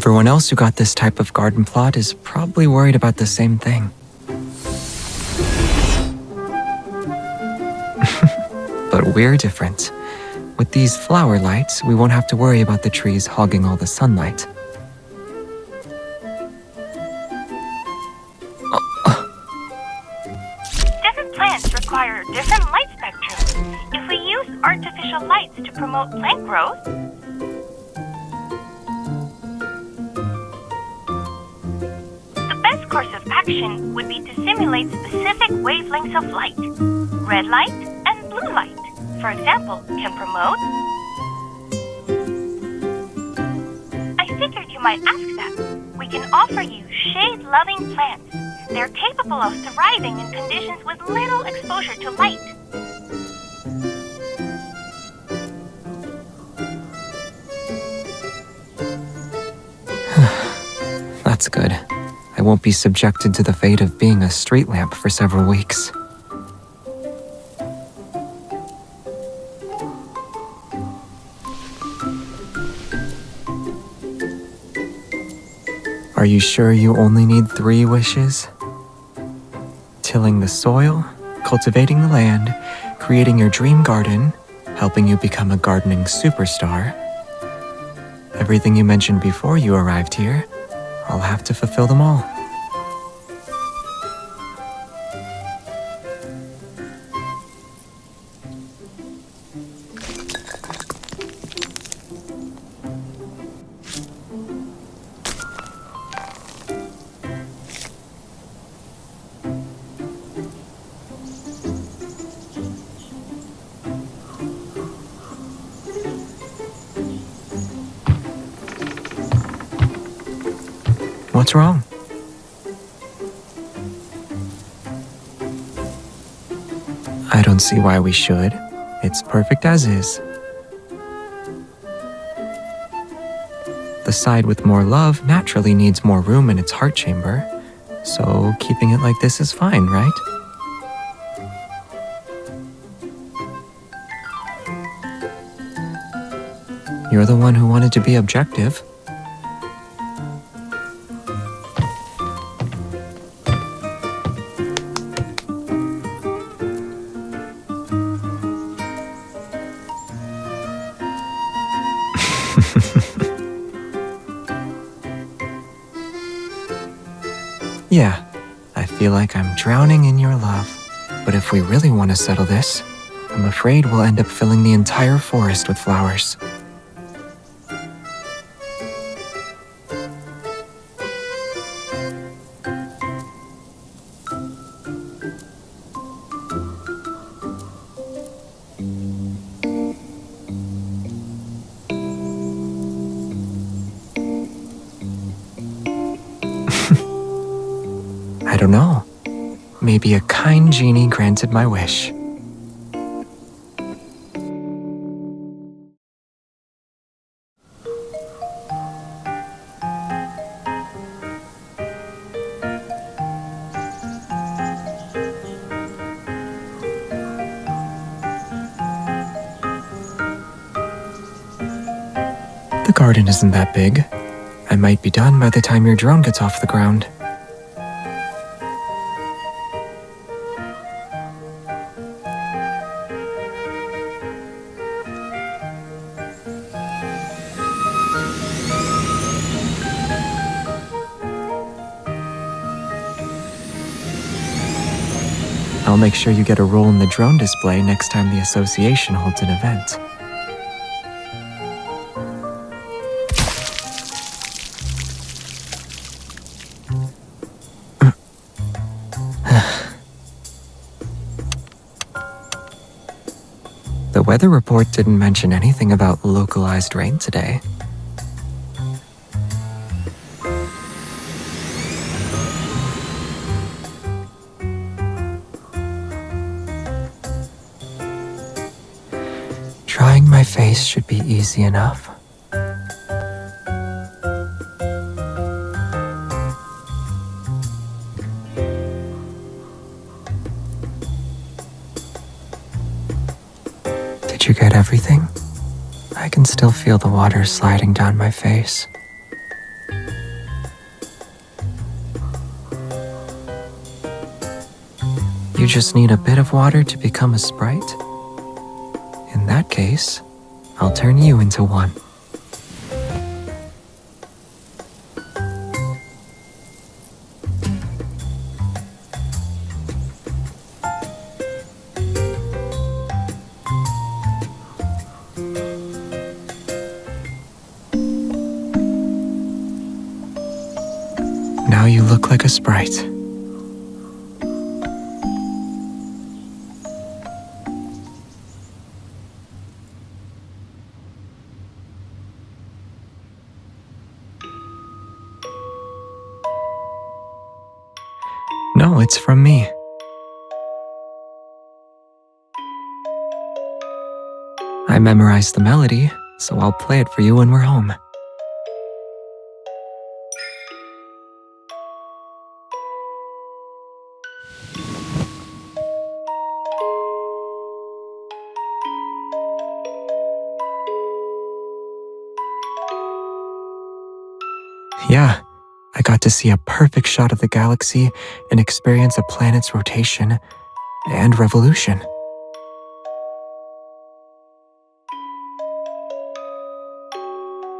Everyone else who got this type of garden plot is probably worried about the same thing. But we're different. With these flower lights, we won't have to worry about the trees hogging all the sunlight. Different plants require different light spectrum. If we use artificial lights to promote plant growth, the best course of action would be to simulate specific wavelengths of light. Red light and blue light, for example, can promote. I figured you might ask that. We can offer you shade-loving plants. They're capable of thriving in conditions with little exposure to light. That's good. I won't be subjected to the fate of being a street lamp for several weeks. Are you sure you only need 3 wishes? Tilling the soil, cultivating the land, creating your dream garden, helping you become a gardening superstar. Everything you mentioned before you arrived here, I'll have to fulfill them all. What's wrong? I don't see why we should. It's perfect as is. The side with more love naturally needs more room in its heart chamber, so keeping it like this is fine, right? You're the one who wanted to be objective. Yeah, I feel like I'm drowning in your love. But if we really want to settle this, I'm afraid we'll end up filling the entire forest with flowers. I don't know. Maybe a kind genie granted my wish. The garden isn't that big. I might be done by the time your drone gets off the ground. I'll make sure you get a role in the drone display next time the association holds an event. The weather report didn't mention anything about localized rain today. Drying my face should be easy enough. Did you get everything? I can still feel the water sliding down my face. You just need a bit of water to become a sprite? In that case, I'll turn you into one. Now you look like a sprite. No, it's from me. I memorized the melody, so I'll play it for you when we're home. Yeah, I got to see a perfect shot of the galaxy and experience a planet's rotation and revolution.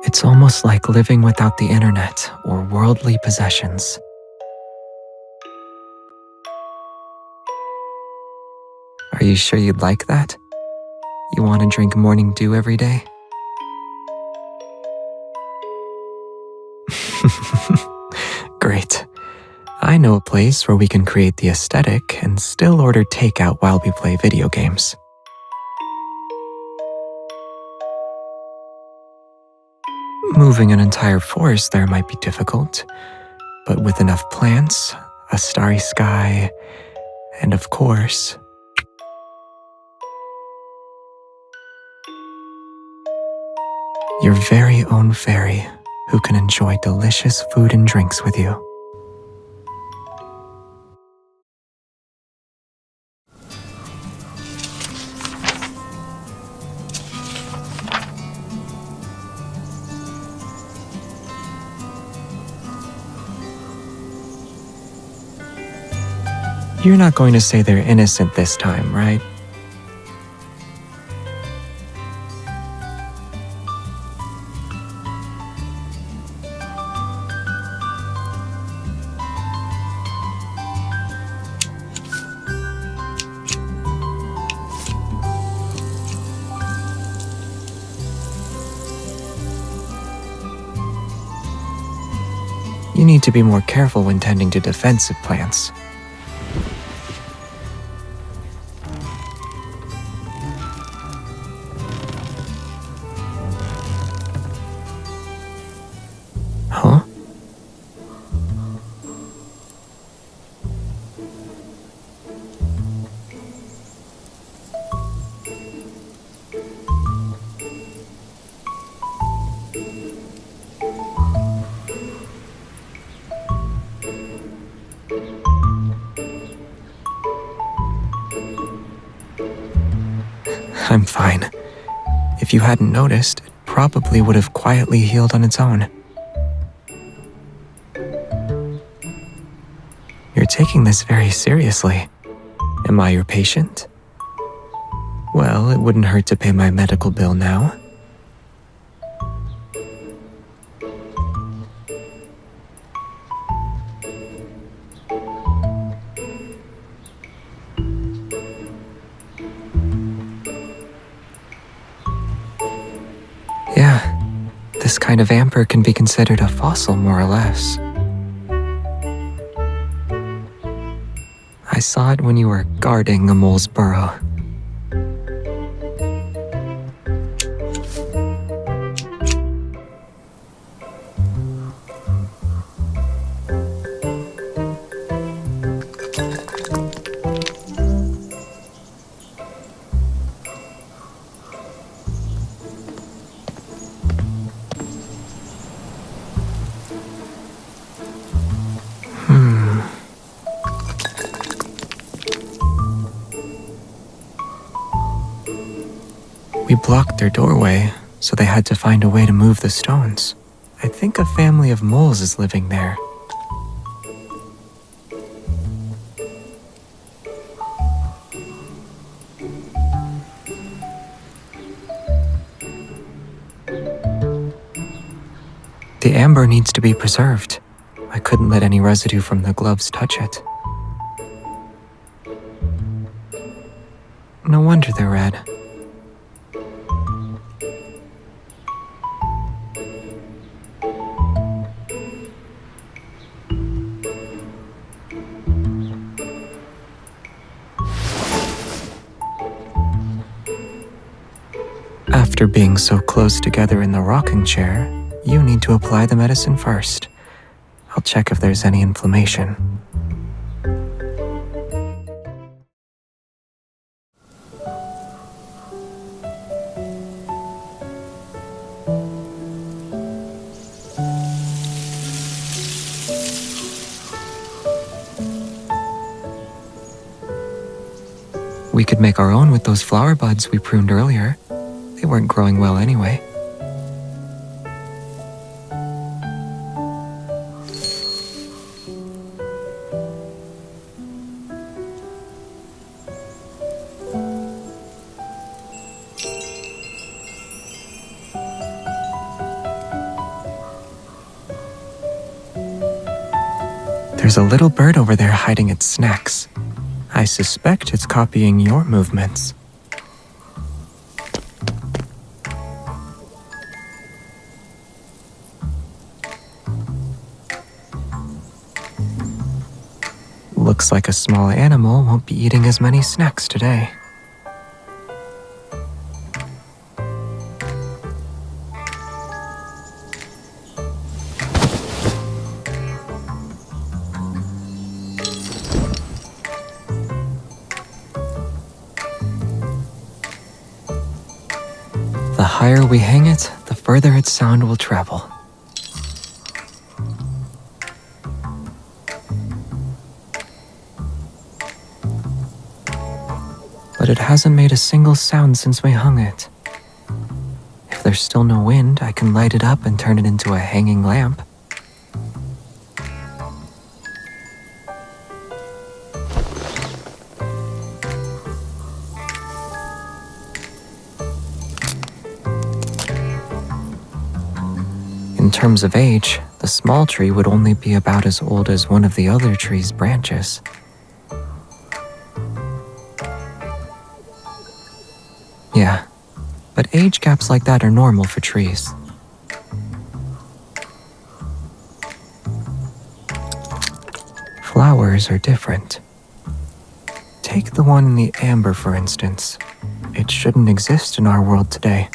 It's almost like living without the internet or worldly possessions. Are you sure you'd like that? You want to drink morning dew every day? Great. I know a place where we can create the aesthetic and still order takeout while we play video games. Moving an entire forest there might be difficult, but with enough plants, a starry sky, and of course, your very own fairy who can enjoy delicious food and drinks with you. You're not going to say they're innocent this time, right? You need to be more careful when tending to defensive plants. Huh? I'm fine. If you hadn't noticed, it probably would have quietly healed on its own. You're taking this very seriously. Am I your patient? Well, it wouldn't hurt to pay my medical bill now. Yeah, this kind of amber can be considered a fossil more or less. I saw it when you were guarding a mole's burrow. We blocked their doorway, so they had to find a way to move the stones. I think a family of moles is living there. amber needs to be preserved. I couldn't let any residue from the gloves touch it. No wonder they're red. After being so close together in the rocking chair, you need to apply the medicine first. I'll check if there's any inflammation. We could make our own with those flower buds we pruned earlier. They weren't growing well anyway. There's a little bird over there hiding its snacks. I suspect it's copying your movements. Looks like a small animal won't be eating as many snacks today. The higher we hang it, the further its sound will travel. But it hasn't made a single sound since we hung it. If there's still no wind, I can light it up and turn it into a hanging lamp. In terms of age, the small tree would only be about as old as one of the other tree's branches. Yeah, but age gaps like that are normal for trees. Flowers are different. Take the one in the amber, for instance. It shouldn't exist in our world today.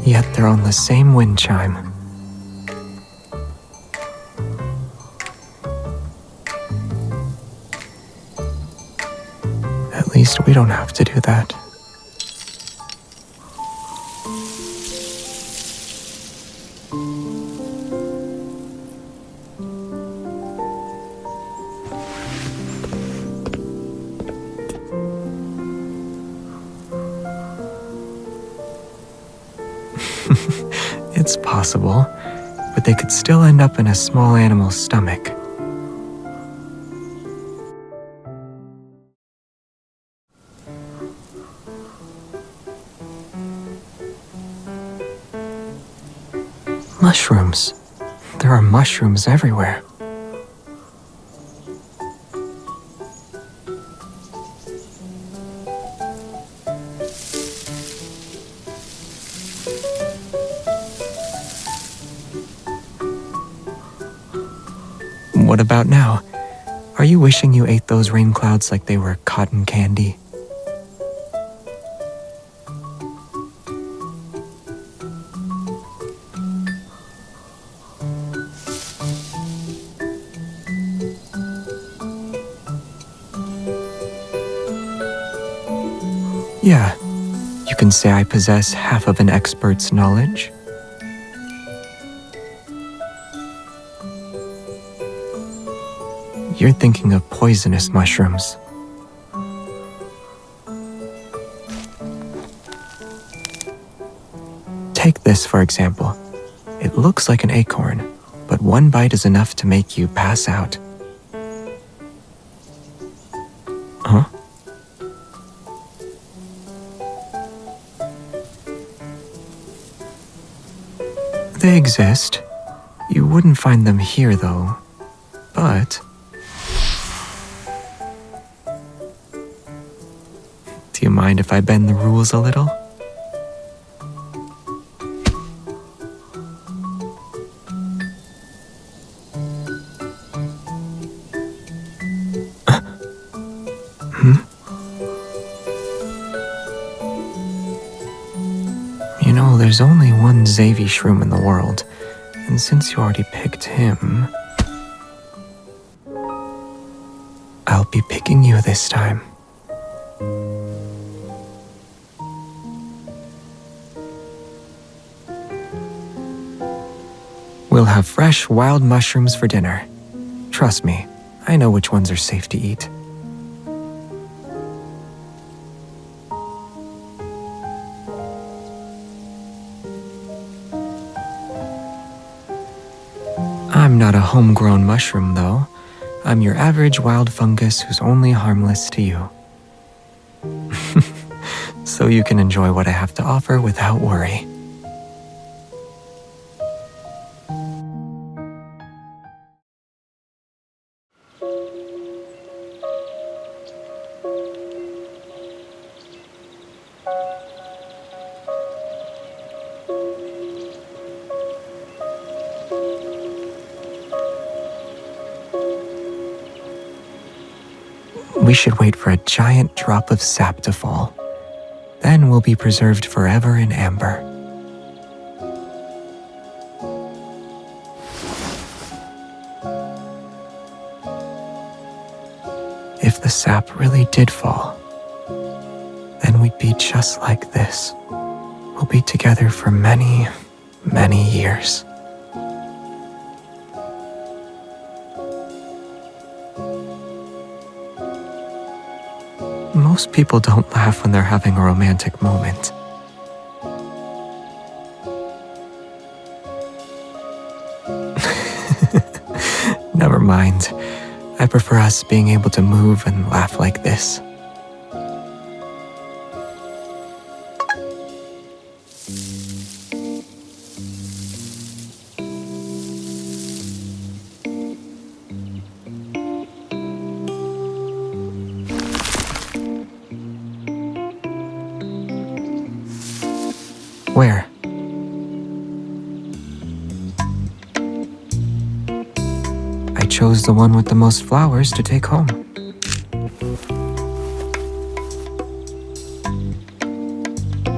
Yet they're on the same wind chime. At least we don't have to do that. It's possible, but they could still end up in a small animal's stomach. Mushrooms. There are mushrooms everywhere. What about now? Are you wishing you ate those rain clouds like they were cotton candy? Yeah, you can say I possess half of an expert's knowledge. You're thinking of poisonous mushrooms. Take this, for example. It looks like an acorn, but one bite is enough to make you pass out. they exist. You wouldn't find them here, though. But do you mind if I bend the rules a little? You know, there's only one Xavier shroom in the world, and since you already picked him, I'll be picking you this time. We'll have fresh wild mushrooms for dinner. Trust me, I know which ones are safe to eat. I'm not a homegrown mushroom, though. I'm your average wild fungus who's only harmless to you. So you can enjoy what I have to offer without worry. We should wait for a giant drop of sap to fall. Then we'll be preserved forever in amber. If the sap really did fall, then we'd be just like this. We'll be together for many, many years. Most people don't laugh when they're having a romantic moment. Never mind. I prefer us being able to move and laugh like this. Where? I chose the one with the most flowers to take home.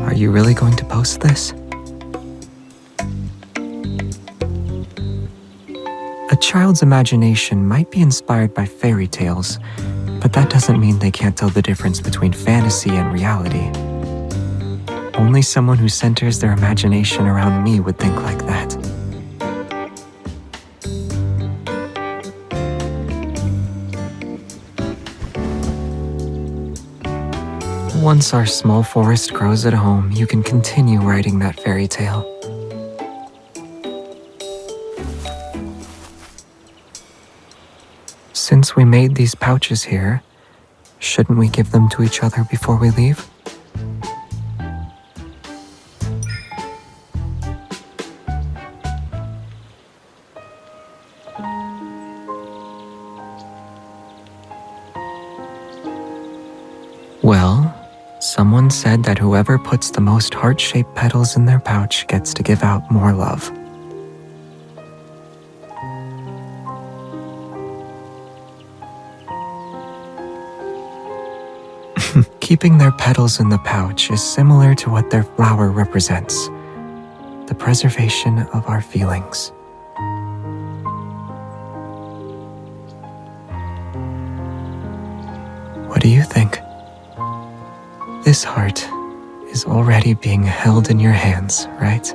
Are you really going to post this? A child's imagination might be inspired by fairy tales, but that doesn't mean they can't tell the difference between fantasy and reality. Only someone who centers their imagination around me would think like that. Once our small forest grows at home, you can continue writing that fairy tale. Since we made these pouches here, shouldn't we give them to each other before we leave? Well, someone said that whoever puts the most heart-shaped petals in their pouch gets to give out more love. Keeping their petals in the pouch is similar to what their flower represents, the preservation of our feelings. What do you think? This heart is already being held in your hands, right?